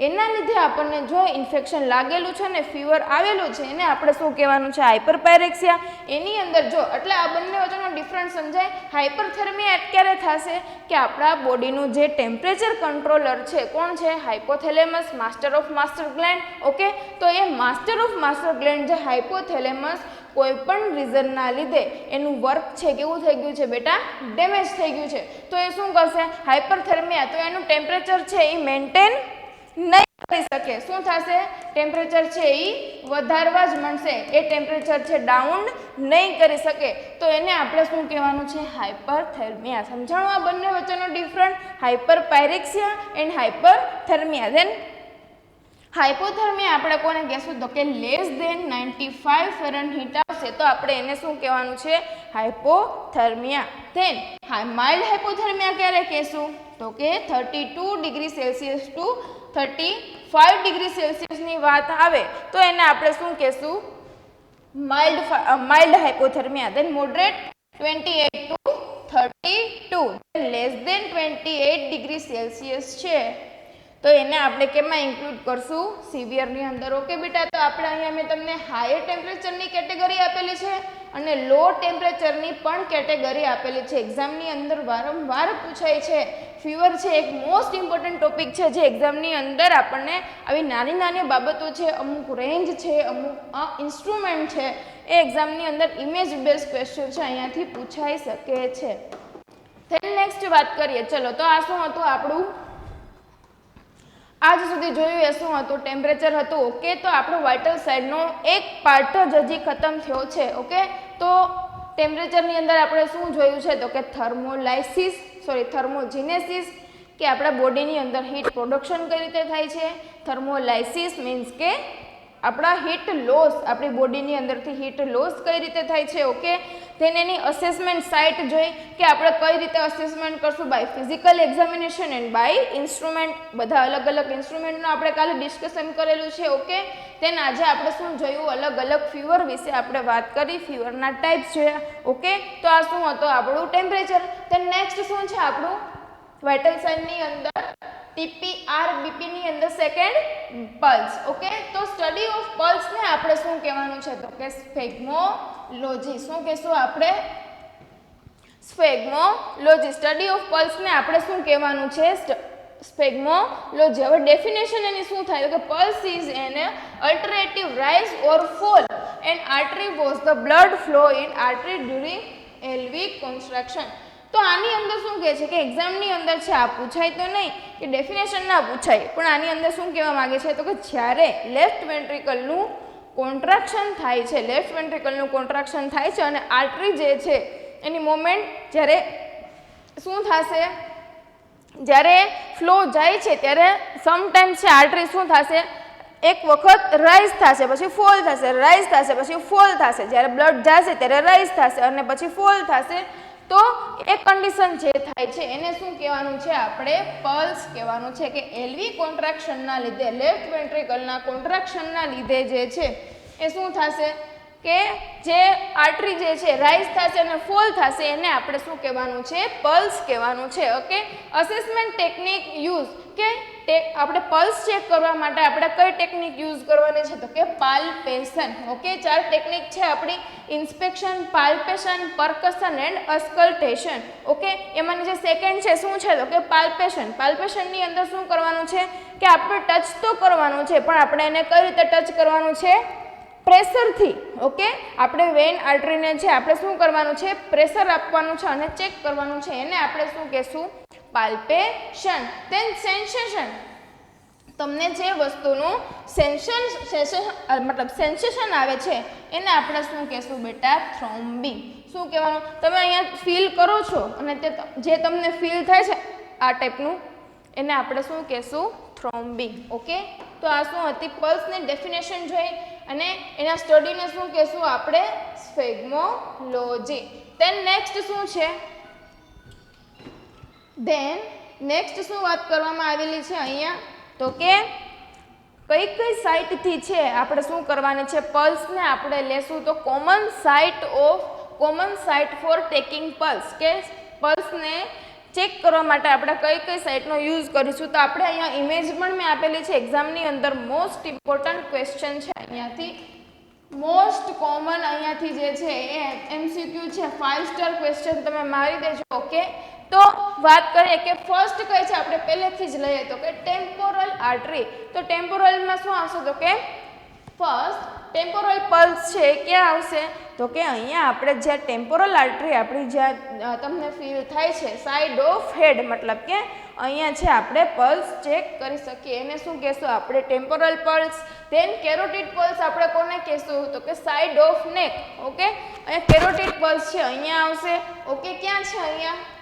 એના લીધે આપણને જો ઇન્ફેક્શન લાગેલું છે ને ફીવર આવેલું છે એને આપણે શું કહેવાનું છે? હાઇપરપાયરેક્સિયા. એની અંદર જો એટલે આ બંને વચ્ચેનો ડિફરન્સ સમજાય. હાઇપરથર્મિયા ક્યારે થશે કે આપણા બોડીનું જે ટેમ્પરેચર કંટ્રોલર છે કોણ છે? Hypothalamus, master of master gland. Okay, તો એ માસ્ટર ઓફ માસ્ટર ગ્લેન્ડ જે હાઇપોથેલેમસ કોઈ પણ રીઝનના લીધે એનું વર્ક છે કેવું થઈ ગયું છે બેટા? ડેમેજ થઈ ગયું છે. તો એ શું કરશે? હાઇપરથર્મિયા. તો એનું ટેમ્પરેચર છે એ મેન્ટેન નહીં કરી શકે. શું થશે? ટેમ્પરેચર છે એ વધારવા જ માંડશે, એ ટેમ્પરેચર છે ડાઉન નહીં કરી શકે. તો એને આપણે શું કહેવાનું છે? હાઇપરથર્મિયા. સમજાણું આ બંને વચ્ચેનો ડિફરન્ટ? હાઇપરપાયરેક્સિયા એન્ડ હાઇપરથર્મિયા. દેન હાઇપોથર્મિયા આપણે કોને કહેશું તો કે લેસ દેન 95 ફેરનહીટ આવશે તો આપણે એને શું કહેવાનું છે? હાઇપોથર્મિયા. ધેન માઇલ્ડ હાઇપોથર્મિયા ક્યારે કહેશું તો કે 32 ડિગ્રી સેલ્સિયસ ટુ 35 ડિગ્રી સેલ્સિયસની વાત આવે તો એને આપણે શું કહેશું? Mild hypothermia. Then moderate 28 to 32. Less than 28 degree Celsius છે તો એને આપણે કેમાં ઇન્ક્લુડ કરશું? સિવિયરની અંદર. ઓકે બેટા, તો આપણે અહીંયા મેં તમને હાયર ટેમ્પરેચરની કેટેગરી આપેલી છે અને લો ટેમ્પરેચરની પણ કેટેગરી આપેલી છે. એક્ઝામની અંદર વારંવાર પૂછાય છે. ફીવર છે એક મોસ્ટ ઇમ્પોર્ટન્ટ ટોપિક છે જે એક્ઝામની અંદર આપણને આવી નાની નાની બાબતો છે, અમુક રેન્જ છે, અમુક ઇન્સ્ટ્રુમેન્ટ છે, એ એક્ઝામની અંદર ઇમેજ બેઝ ક્વેશ્ચન છે અહીંયાથી પૂછાઈ શકે છે. ધેન નેક્સ્ટ વાત કરીએ. ચલો, તો આ શું હતું આપણું? આજ સુધી જોયું એ શું હતું? ટેમ્પરેચર હતું. ઓકે, તો આપણો વાઇટલ સાઇનનો એક પાર્ટ જ હજી ખતમ થયો છે. ઓકે, તો ટેમ્પરેચરની અંદર આપણે શું જોયું છે તો કે થર્મોજીનેસિસ, કે આપણા બોડીની અંદર હીટ પ્રોડક્શન કઈ રીતે થાય છે. થર્મોલાઇસિસ મીન્સ કે આપણા હીટ લોસ, આપણી બોડીની અંદરથી હીટ લોસ કઈ રીતે થાય છે. ઓકે, then એની અસેસમેન્ટ સાઇટ જોઈ કે આપણે કઈ રીતે અસેસમેન્ટ કરશું? By physical examination and by instrument. બધા અલગ અલગ ઇન્સ્ટ્રુમેન્ટનું આપણે કાલે ડિસ્કશન કરેલું છે. ઓકે, then આજે આપણે શું જોયું? અલગ અલગ ફીવર વિશે આપણે વાત કરી, ફીવરના ટાઈપ્સ જોયા. ઓકે, તો આ શું હતું? આપણું ટેમ્પરેચર. then નેક્સ્ટ શું છે આપણું? વાઇટલ સાઇનની અંદર TPRBP ની અંદર સેકન્ડ પલ્સ. ઓકે, તો સ્ટડી ઓફ પલ્સને આપણે શું કહેવાનું છે તો કે સ્ફેગ્મોલોજી. શું કહેશું આપણે? સ્ફેગ્મોલોજી. સ્ટડી ઓફ પલ્સને આપણે શું કહેવાનું છે? સ્ફેગ્મોલોજી. હવે ડેફિનેશન એની શું થાય કે pulse is an alternative rise or fall and artery was the blood flow in artery during LV construction. તો આની અંદર શું કહે છે કે એક્ઝામની અંદર છે આ પૂછાય તો નહીં કે ડેફિનેશન ના પૂછાય, પણ આની અંદર શું કહેવા માંગે છે તો કે જ્યારે લેફ્ટ વેન્ટ્રિકલનું કોન્ટ્રાક્શન થાય છે, લેફ્ટ વેન્ટ્રિકલનું કોન્ટ્રાક્શન થાય છે અને આર્ટરી જે છે એની મોમેન્ટ જ્યારે શું થશે? જ્યારે ફ્લો જાય છે ત્યારે સમટાઈમ્સ છે આર્ટરી શું થશે? એક વખત રાઇઝ થશે, પછી ફોલ થશે, રાઇઝ થશે, પછી ફોલ થશે. જ્યારે બ્લડ જશે ત્યારે રાઇઝ થશે અને પછી ફોલ થશે. તો એક કન્ડિશન જે થાય છે એને શું કહેવાનું છે આપણે પલ્સ કહેવાનું છે કે એલવી કોન્ટ્રાક્શનના લીધે લેફ્ટ વેન્ટ્રિકલના કોન્ટ્રાક્શનના લીધે જે છે એ શું થશે કે જે આર્ટરી જે છે રાઇઝ થશે અને ફોલ થશે એને આપણે શું કહેવાનું છે પલ્સ કહેવાનું છે ઓકે અસેસમેન્ટ ટેકનિક યુઝ કે આપણે પલ્સ ચેક કરવા માટે આપણે કઈ ટેકનિક યુઝ કરવાની છે તો કે પાલ્પેશન ઓકે 4 ટેકનિક છે આપણી ઇન્સ્પેક્શન પાલ્પેશન પરકશન એન્ડ અસ્કલ્ટેશન ઓકે એમાંની જે સેકન્ડ છે શું છે તો કે પાલ્પેશનની અંદર શું કરવાનું છે કે આપણે ટચ તો કરવાનું છે પણ આપણે એને કઈ રીતે ટચ કરવાનું છે પ્રેશરથી ઓકે આપણે વેઇન આર્ટરીને છે આપણે શું કરવાનું છે પ્રેશર આપવાનું છે અને ચેક કરવાનું છે એને આપણે શું કહેશું પાલ્પેશન ધેન સેન્સેશન તમને જે વસ્તુનું સેન્સેશન આવે છે એને આપણે શું કહેશું બેટા થ્રોમ્બિંગ શું કહેવાનું તમે અહીંયા ફીલ કરો છો અને તે જે તમને ફીલ થાય છે આ ટાઈપનું એને આપણે શું કહેશું થ્રોમ્બિંગ ઓકે તો આ શું હતી પલ્સની ડેફિનેશન જોઈ અને એના સ્ટડીને શું કહેશું આપણે સ્ફેગ્મોલોજી ધેન નેક્સ્ટ શું છે ધેન નેક્સ્ટ શું વાત કરવામાં આવેલી છે અહીંયા તો કે કઈ સાઇટથી છે આપણે શું કરવાની છે પલ્સને આપણે લેશું તો common site for taking pulse કે પલ્સને ચેક કરવા માટે આપણે કઈ સાઇટનો યુઝ કરીશું તો આપણે અહીંયા ઇમેજ પણ મેં આપેલી છે એક્ઝામની અંદર મોસ્ટ ઇમ્પોર્ટન્ટ ક્વેશ્ચન છે અહીંયાથી મોસ્ટ કોમન અહીંયાથી જે છે એ MCQ છે 5 સ્ટાર ક્વેશ્ચન તમે મારી દેજો ઓકે તો વાત કરીએ કે ફર્સ્ટ કઈ છે આપણે પહેલેથી જ લઈએ તો કે ટેમ્પોરલ આર્ટરી તો ટેમ્પોરલમાં શું આવશે તો કે ફર્સ્ટ ટેમ્પોરલ પલ્સ છે ક્યાં આવશે તો કે અહીંયા આપણે જે ટેમ્પોરલ આર્ટરી આપણી જ્યાં તમને ફીલ થાય છે સાઇડ ઓફ હેડ મતલબ કે અહીંયા છે આપણે પલ્સ ચેક કરી શકીએ એને શું કહેશું આપણે temporal pulse than carotid pulse આપણે કોને કહેશું તો કે સાઇડ ઓફ નેક ઓકે અહીંયા કેરોટિડ પલ્સ છે અહીંયા આવશે ઓકે ક્યાં છે અહીંયા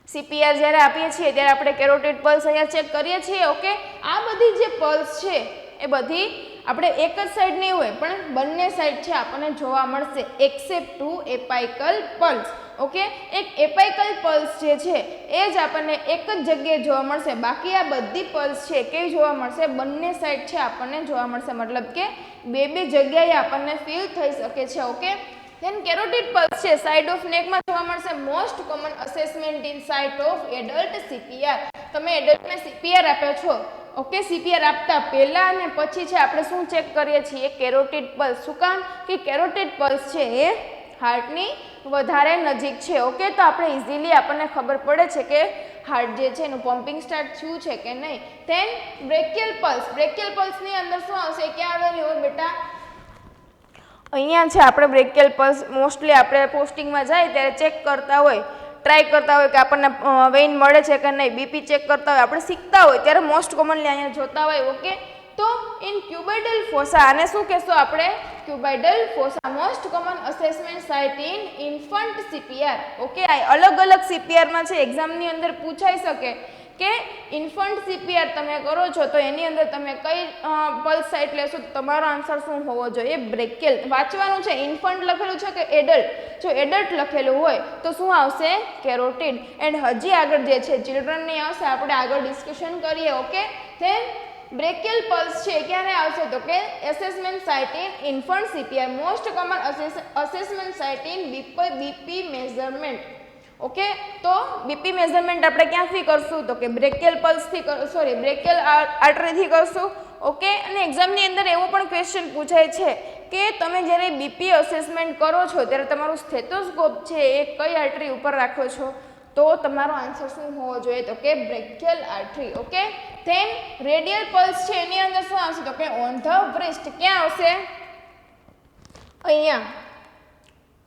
CPR જ્યારે આપીએ છીએ ત્યારે આપણે કેરોટિડ પલ્સ અહીંયા ચેક કરીએ છીએ ઓકે આ બધી જે પલ્સ છે એ બધી આપણે એક જ સાઈડ નહીં હોય પણ બંને સાઈડ છે આપણને જોવા મળશે એક્સેપ્ટ ટુ એપાઇકલ પલ્સ ઓકે એક એપાઇકલ પલ્સ જે છે એ જ આપણને એક જ જગ્યાએ જોવા મળશે બાકી આ બધી પલ્સ છે કેવી જોવા મળશે બંને સાઈડ છે આપણને જોવા મળશે મતલબ કે બે જગ્યાએ આપણને ફીલ થઈ શકે છે ઓકે ધેન કેરોટિડ પલ્સ છે સાઇડ ઓફ નેકમાં જોવા મળશે most common assessment in site of adult CPR તમે એડલ્ટને CPR આપ્યો છો ઓકે CPR આપતા પહેલા અને પછી છે આપણે શું ચેક કરીએ છીએ કેરોટિડ પલ્સ શું કામ કે કેરોટિડ પલ્સ છે એ હાર્ટની વધારે નજીક છે ઓકે તો આપણે ઇઝીલી આપણને ખબર પડે છે કે હાર્ટ જે છે એનું પમ્પિંગ સ્ટાર્ટ થયું છે કે નહીં ધેન બ્રેકિયલ પલ્સની અંદર શું આવશે ક્યાં આવેલી હોય બેટા અહીંયા છે આપણે બ્રેકિયલ પલ્સ મોસ્ટલી આપણે પોસ્ટિંગમાં જાય ત્યારે ચેક કરતા હોય ટ્રાય કરતા હોય કે આપણને વેઇન મળે છે કે નહીં બીપી ચેક કરતા હોય આપણે શીખતા હોય ત્યારે મોસ્ટ કોમનલી અહીંયા જોતા હોય ઓકે તો ઇન ક્યુબાઇડલ ફોસા આને શું કહેશું આપણે cubital fossa most common assessment site in infant CPR okay અલગ CPRમાં છે એક્ઝામની અંદર પૂછાઈ શકે કે ઇન્ફન્ટ CPR તમે કરો છો તો એની અંદર તમે કઈ પલ્સ સાઇટ લેશો તો તમારો આન્સર શું હોવો જોઈએ બ્રેકિયલ વાંચવાનું છે ઇન્ફન્ટ લખેલું છે કે એડલ્ટ જો એડલ્ટ લખેલું હોય તો શું આવશે કેરોટિડ એન્ડ હજી આગળ જે છે ચિલ્ડ્રનની આવશે આપણે આગળ ડિસ્કશન કરીએ ઓકે ધેન બ્રેકિયલ પલ્સ છે ક્યારે આવશે તો કે assessment site in infant CPR most common assessment site in BP measurement okay તો બીપી મેઝરમેન્ટ આપણે ક્યાંથી કરશું તો કે બ્રેકિયલ આર્ટરીથી કરશું ઓકે અને એક્ઝામની અંદર એવો પણ ક્વેશ્ચન પૂછાય છે કે તમે જ્યારે બીપી અસેસમેન્ટ કરો છો ત્યારે તમારું સ્ટેથોસ્કોપ છે એ કઈ આર્ટરી ઉપર રાખો છો તો તમારો આન્સર શું હોવો જોઈએ તો કે brachial artery okay then radial pulse છે એની અંદર શું આવશે તો કે ઓન ધ બ્રેસ્ટ ક્યાં આવશે અહીંયા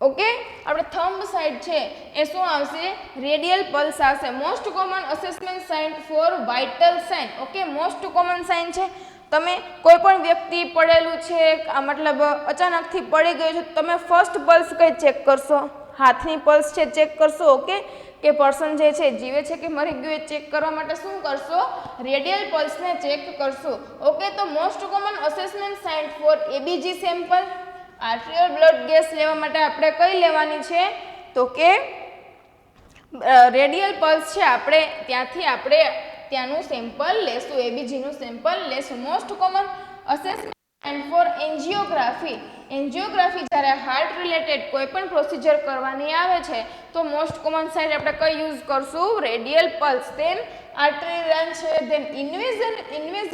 ઓકે આપણે થંબ સાઇડ છે એ શું આવશે રેડિયલ પલ્સ આવશે most common assessment site for vital sign okay most common sign છે તમે કોઈ પણ વ્યક્તિ પડેલું છે મતલબ અચાનકથી પડી ગયું છે તમે ફર્સ્ટ પલ્સ કઈ ચેક કરશો હાથની પલ્સ છે ચેક કરશો ઓકે કે પર્સન જે છે જીવે છે કે મરી ગયું એ ચેક કરવા માટે શું કરશો રેડિયલ પલ્સને ચેક કરશો ઓકે તો most common assessment site for ABG sample arterial blood gas લેવા માટે આપણે કઈ લેવાની છે તો કે રેડિયલ પલ્સ છે આપણે ત્યાંથી આપણે ત્યાંનું સેમ્પલ લેશું, એબીજીનું સેમ્પલ લેશું. Most common assessment and for angiography. Angiography જ્યારે હાર્ટ રિલેટેડ કોઈ પણ પ્રોસિજર કરવાની આવે છે તો મોસ્ટ કોમન સાઇટ આપણે કઈ યુઝ કરશું? Radial pulse. Then artery run છે. ધેન ઇન્વેઝિવ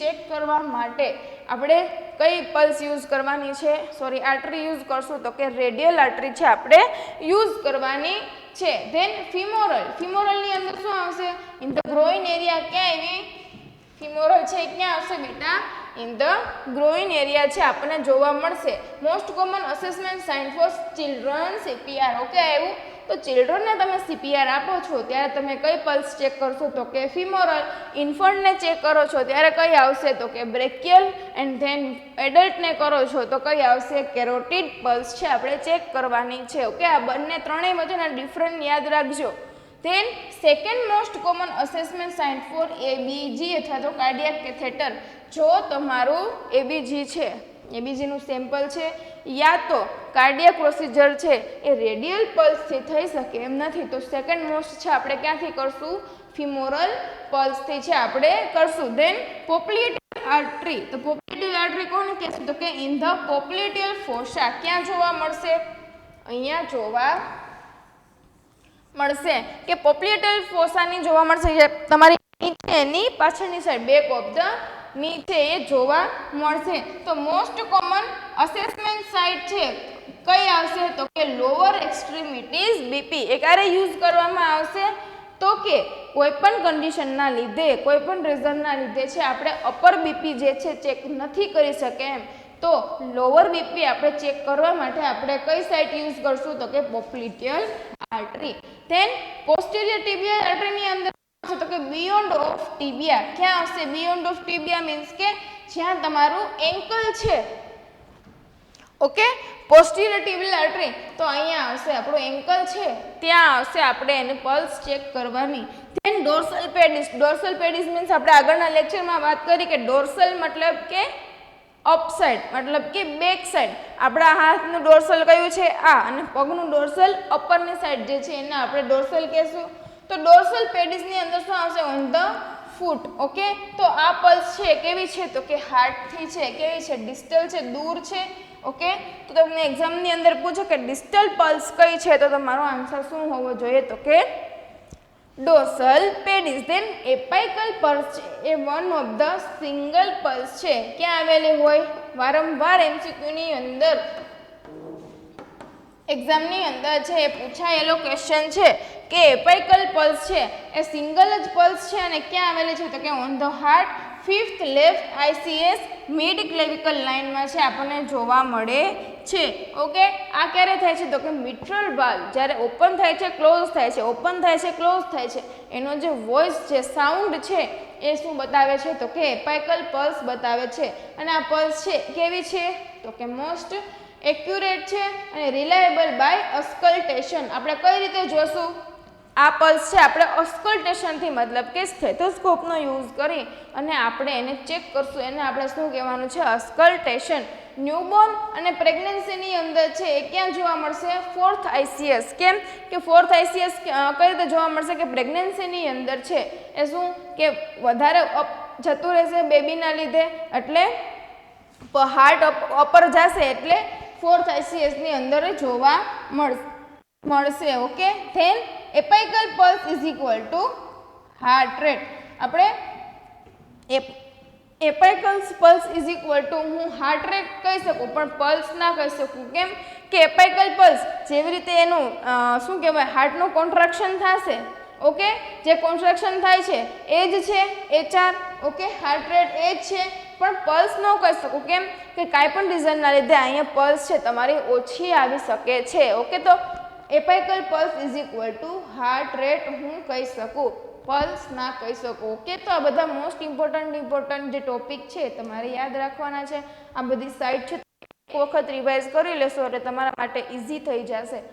ચેક કરવા માટે આપણે કઈ પલ્સ યુઝ કરવાની છે? સોરી, આર્ટરી યુઝ કરશું તો કે રેડિયલ આર્ટરી છે આપણે યુઝ કરવાની છે. ધેન ફિમોરલ. ફિમોરલની અંદર શું આવશે? In the groin area. ક્યાં આવી ફિમોરલ છે? ક્યાં આવશે બેટા? ઇન ધ ગ્રોઈન એરિયા છે આપણને જોવા મળશે. Most common assessment sign for children CPR. Okay, આવ્યું. તો ચિલ્ડ્રનને તમે સીપીઆર આપો છો ત્યારે તમે કઈ પલ્સ ચેક કરશો? તો કે ફિમોરલ. ઇન્ફન્ટને ચેક કરો છો ત્યારે કઈ આવશે? તો કે બ્રેકિયલ. એન્ડ ધેન એડલ્ટને કરો છો તો કઈ આવશે? કેરોટિડ પલ્સ છે આપણે ચેક કરવાની છે. ઓકે, આ બંને ત્રણેય વચ્ચેના ડિફરન્ટ યાદ રાખજો. Then second most common assessment sign for ABG અથવા તો કાર્ડિયાક કેથેટર. જો તમારું એબીજી છે, એબીજીનું સેમ્પલ છે, યા તો કાર્ડિયાક પ્રોસિજર છે એ રેડિયલ પલ્સથી થઈ શકે એમ નથી, તો સેકન્ડ મોસ્ટ છે આપણે ક્યાંથી કરશું? ફિમોરલ પલ્સથી છે આપણે કરશું. Then popliteal artery. તો પોપ્લિયેટિવ આર્ટરી કોને કહેશું? તો કે ઇન ધ પોપ્લિયેટિવ ફોસા. ક્યાં જોવા મળશે? અહીંયા જોવા મળશે કે પોપ્લિયેટિવ ફોસાની જોવા મળશે. તમારી નીચેની પાછળની સાઈડ બેક ઓફ ધ નીચે એ જોવા મળશે. તો મોસ્ટ કોમન અસેસમેન્ટ સાઇટ છે કઈ આવશે? તો કે લોઅર એક્સ્ટ્રીમિટીઝ બીપી. એ ક્યારે યુઝ કરવામાં આવશે? તો કે કોઈ પણ કન્ડિશનના લીધે, કોઈ પણ રીઝનના લીધે છે આપણે અપર બીપી જે છે ચેક નથી કરી શકે એમ, તો લોઅર બીપી આપણે ચેક કરવા માટે આપણે કઈ સાઇટ યુઝ કરશું? તો કે પોપ્લિયેટિવ આર્ટરી. ધેન પોસ્ટિરિયર ટિબિયલ આર્ટરીની અંદર તો કે બિયોન્ડ ઓફ ટિબિયા. ક્યાં આવશે? બિયોન્ડ ઓફ ટિબિયા મીન્સ કે જ્યાં તમારું એન્કલ છે. ઓકે, પોસ્ટિરિયર ટિબિયલ આર્ટરી તો અહીંયા આવશે આપણું એન્કલ છે ત્યાં આવશે આપણે એને પલ્સ ચેક કરવાની. Then dorsal pedis. Dorsal pedis means આપણે આગળના લેક્ચરમાં વાત કરી કે ડોર્સલ મતલબ કે અપ સાઈડ, મતલબ કે બેક સાઈડ. આપણા હાથનું ડોર્સલ કયું છે? આ. અને પગનું ડોર્સલ અપરની સાઈડ જે છે એને આપણે ડોર્સલ કહેશું. તો ડોર્સલ પેડિસની અંદર શું આવશે? On the foot. ઓકે, તો આ પલ્સ છે કેવી છે? તો કે હાર્ટથી છે. કેવી છે? ડિસ્ટલ છે, દૂર છે. ઓકે, તો તમને એક્ઝામની અંદર પૂછો કે ડિસ્ટલ પલ્સ કઈ છે તો તમારો આન્સર શું હોવો જોઈએ? તો કે dorsal pedis. Then apical pulse છે એ one of the single pulse છે. ક્યાં આવેલી હોય? વારંવાર એમસીક્યુની અંદર એક્ઝામની અંદર છે એ પૂછાયેલો ક્વેશ્ચન છે કે એપાઇકલ પલ્સ છે એ સિંગલ જ પલ્સ છે અને ક્યાં આવેલી છે? તો કે on the heart, fifth left ICS mid clavicle લાઇનમાં છે આપણને જોવા મળે છે. ઓકે, આ ક્યારે થાય છે? તો કે મિટ્રલ વાલ્વ જ્યારે ઓપન થાય છે, ક્લોઝ થાય છે, ઓપન થાય છે, ક્લોઝ થાય છે, એનો જે વોઇસ છે, સાઉન્ડ છે એ શું બતાવે છે? તો કે એપાઇકલ પલ્સ બતાવે છે. અને આ પલ્સ છે કેવી છે? તો કે મોસ્ટ એક્યુરેટ છે અને રિલાયેબલ બાય અસ્કલ્ટેશન. આપણે કઈ રીતે જોશું? આ પલ્સ છે આપણે અસ્કલ્ટેશનથી મતલબ કે સ્ટેથોસ્કોપનો યુઝ કરી અને આપણે એને ચેક કરશું. એને આપણે શું કહેવાનું છે? અસ્કલ્ટેશન. ન્યૂબોર્ન અને પ્રેગ્નન્સીની અંદર છે એ ક્યાં જોવા મળશે? Fourth ICS. કેમ કે ફોર્થ આઈસીએસ કઈ રીતે જોવા મળશે? કે પ્રેગ્નન્સીની અંદર છે એ શું કે વધારે અપ જતું રહેશે બેબીના લીધે, એટલે હાર્ટ અપર જશે એટલે ફોર્થ આઈસીએસની અંદર જોવા મળશે. Okay, then apical pulse is equal to heart rate. આપણે apical pulse is equal to હું હાર્ટ રેટ કહી શકું પણ પલ્સ ના કહી શકું. કેમ કે એપાઇકલ પલ્સ જેવી રીતે એનું શું કહેવાય હાર્ટનું કોન્ટ્રાક્શન થશે. ઓકે, જે કોન્ટ્રાક્શન થાય છે એ જ છે HR. ઓકે, હાર્ટ રેટ એ જ છે પણ પલ્સ ન કહી શકું. કેમ કે કાંઈ પણ રીઝનના લીધે અહીંયા પલ્સ છે તમારી ઓછી આવી શકે છે. ઓકે, તો apical pulse is equal to heart rate હું કહી શકું, પલ્સ ના કહી શકું. ઓકે, તો આ બધા મોસ્ટ ઇમ્પોર્ટન્ટ જે ટોપિક છે તમારે યાદ રાખવાના છે. આ બધી સાઇટ છે એક વખત રિવાઇઝ કરી લેશો એટલે તમારા માટે ઇઝી થઈ જશે.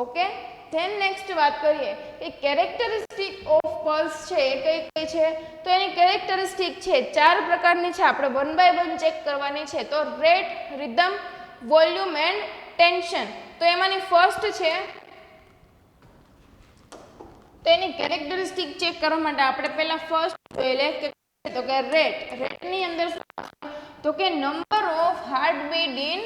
ઓકે, ધેન નેક્સ્ટ વાત કરીએ કે કેરેક્ટરિસ્ટિક ઓફ પલ્સ છે એ કઈ કઈ છે? તો એની કેરેક્ટરિસ્ટિક છે 4 પ્રકારની છે. આપણે 1 બાય 1 ચેક કરવાની છે. તો rate, rhythm, volume and tension. તો એમાંની ફર્સ્ટ છે તો એની કેરેક્ટરિસ્ટિક ચેક કરવા માટે આપણે પહેલા ફર્સ્ટ જોઈ લે કે તો કે રેટની અંદર તો કે number of heartbeat in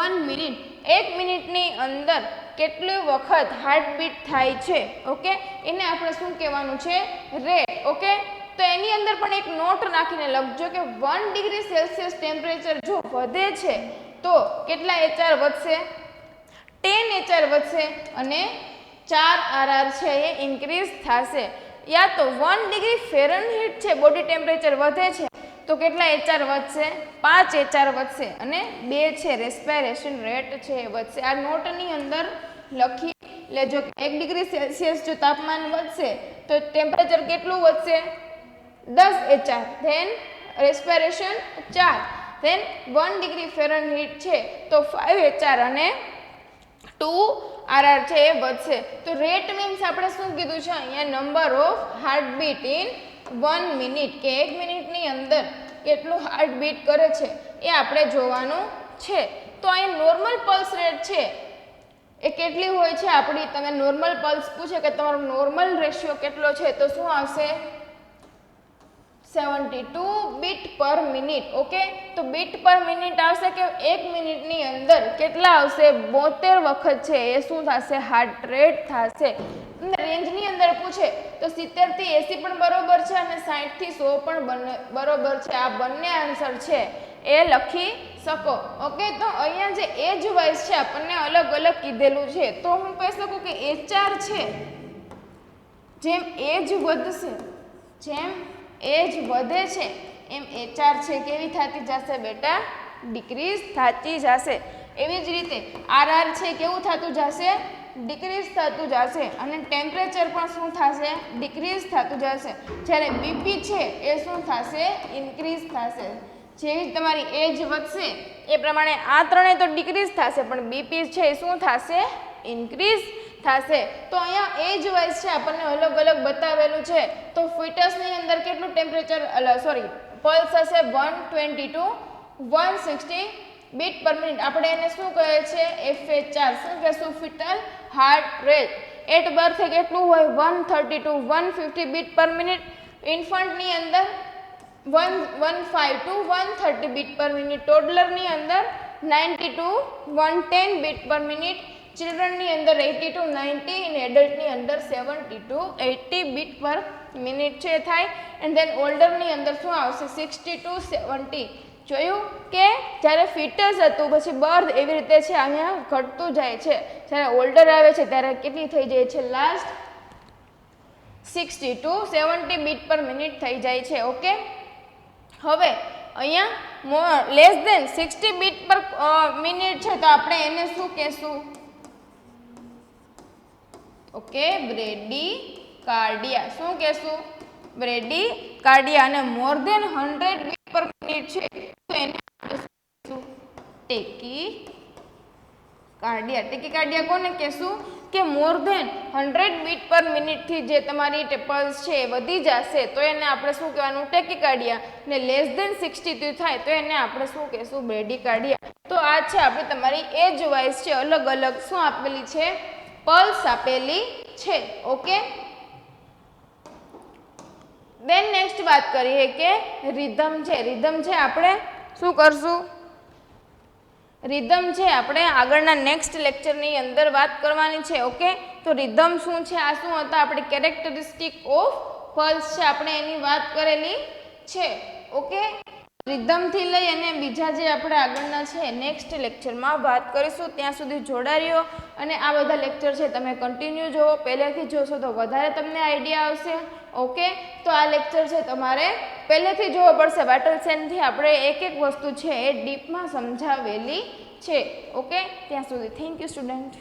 1 minute, 1 મિનિટની અંદર કેટલી વખત હાર્ટબીટ થાય છે. ઓકે, એને આપણે શું કહેવાનું છે? રેટ. ઓકે, તો એની અંદર પણ એક નોટ નાખીને લખજો કે 1 ડિગ્રી સેલ્સિયસ ટેમ્પરેચર જો વધે છે તો કેટલા HR વધશે? 10 HR વધશે અને 4 RR છે એ ઇન્ક્રીઝ થશે. યા તો 1 ડિગ્રી ફેરનહીટ છે બોડી ટેમ્પરેચર વધે છે તો કેટલા HR વધશે? 5 HR વધશે અને 2 છે રેસ્પિરેશન રેટ છે એ વધશે. આ નોટની અંદર લખી લેજો કે 1 ડિગ્રી સેલ્સિયસ જો તાપમાન વધશે તો ટેમ્પરેચર કેટલું વધશે? 10 HR, then respiration 4, then 1 degree Fahrenheit છે તો 5 HR અને 2 RR છે એ વધશે. તો રેટ મીન્સ આપણે શું કીધું છે અહીંયા? Number of heartbeat in 1 minute, કે 1 મિનિટની અંદર કેટલું હાર્ટબીટ કરે છે એ આપણે જોવાનું છે. તો અહીંયા નોર્મલ પલ્સ રેટ છે એ કેટલી હોય છે આપણી? તમે નોર્મલ પલ્સ પૂછે કે તમારો નોર્મલ રેશિયો કેટલો છે તો શું આવશે? 72 બીટ પર મિનિટ. ઓકે, તો બીટ પર મિનિટ આવશે કે 1 મિનિટની અંદર કેટલા આવશે? 72 વખત છે એ શું થશે? હાર્ટ રેટ થશે. રેન્જની અંદર પૂછે તો 70 થી 80 પણ બરોબર છે અને 60 થી 100 પણ બરોબર છે. આ બંને આન્સર છે એ લખી શકો. ઓકે, તો અહીંયા જે એજ વાઇઝ છે આપણને અલગ અલગ કીધેલું છે તો હું કહી શકું કે HR છે જેમ એજ વધશે, જેમ એજ વધે છે એમ HR છે કેવી થતી જશે બેટા? ડિક્રીઝ થતી જશે. એવી જ રીતે RR છે કેવું થતું જશે? ડિક્રીઝ થતું જશે અને ટેમ્પરેચર પણ શું થશે? ડિક્રીઝ થતું જશે. જ્યારે BP છે એ શું થશે? ઇન્ક્રીઝ થશે. જેવી તમારી એજ વધશે એ પ્રમાણે આ ત્રણેય તો ડિક્રીઝ થશે પણ BP છે એ શું થશે? ઇન્ક્રીઝ થશે. તો અહીંયા એજ વાઇઝ છે આપણને અલગ અલગ બતાવેલું છે. તો ફિટસની અંદર કેટલું ટેમ્પરેચર પલ્સ હશે? 120 to 160 બીટ પર મિનિટ. આપણે એને શું કહે છે? FHR. શું કહેશું? Fetal heart rate. At birth કેટલું હોય? 130 to 150 બીટ પર મિનિટ. ઇન્ફન્ટની અંદર 115 to 130 બીટ પર મિનિટ. ટોડલરની અંદર 90 to 110 બીટ પર મિનિટ. ચિલ્ડ્રનની અંદર 80 to 90 અને એડલ્ટની અંદર 70 to 80 બીટ પર મિનિટ છે થાય. એન્ડ ધેન ઓલ્ડરની અંદર શું આવશે? 60 to 70. જોયું કે જ્યારે ફિટસ હતું પછી બર્થ એવી રીતે છે અહીંયા ઘટતું જાય છે. જ્યારે ઓલ્ડર આવે છે ત્યારે કેટલી થઈ જાય છે? Last 60 to 70 beat per minute થઈ જાય છે. ઓકે, હવે અહીંયા less than 60 beat per minute છે તો આપણે એને શું કહેશું? Okay, bradycardia. શું કહેશું? બ્રેડીકાર્ડિયા. અને more than 100 beat per minute છે તો એને કહેશું? ટેકીકાર્ડિયા. ટેકીકાર્ડિયા કોને કહેશું? કે મોર ધેન 100 બીટ પર મિનિટથી જે તમારી પલ્સ છે એ વધી જશે તો એને આપણે શું કહેવાનું? ટેકીકાર્ડિયા. ને લેસ ધેન 60 થાય તો એને આપણે શું કહેશું? બ્રેડીકાર્ડિયા. તો આ છે આપણી તમારી એજ વાઇઝ છે અલગ અલગ શું આપેલી છે? પલ્સ આપેલી છે. ઓકે, દેન નેક્સ્ટ વાત કરીએ કે રિધમ છે. રિધમ છે આપણે શું કરશું? રિધમ છે આપણે આગળના નેક્સ્ટ લેક્ચરની અંદર વાત કરવાની છે. ઓકે, તો રિધમ શું છે? આ શું હતા? આપણે કેરેક્ટરિસ્ટિક ઓફ પલ્સ છે આપણે એની વાત કરેલી છે. ઓકે, રિધમથી લઈ અને બીજા જે આપણે આગળના છે નેક્સ્ટ લેક્ચરમાં વાત કરીશું. ત્યાં સુધી જોડાઈ રહ્યો અને આ બધા લેક્ચર છે તમે કન્ટિન્યુ જુઓ. પહેલેથી જોશો તો વધારે તમને આઈડિયા આવશે. ઓકે, તો આ લેક્ચર છે તમારે પહેલેથી જોવો પડશે. વાઇટલ સાઇનથી આપણે એક એક વસ્તુ છે એ ડીપમાં સમજાવેલી છે. ઓકે, ત્યાં સુધી થેન્ક યુ સ્ટુડન્ટ.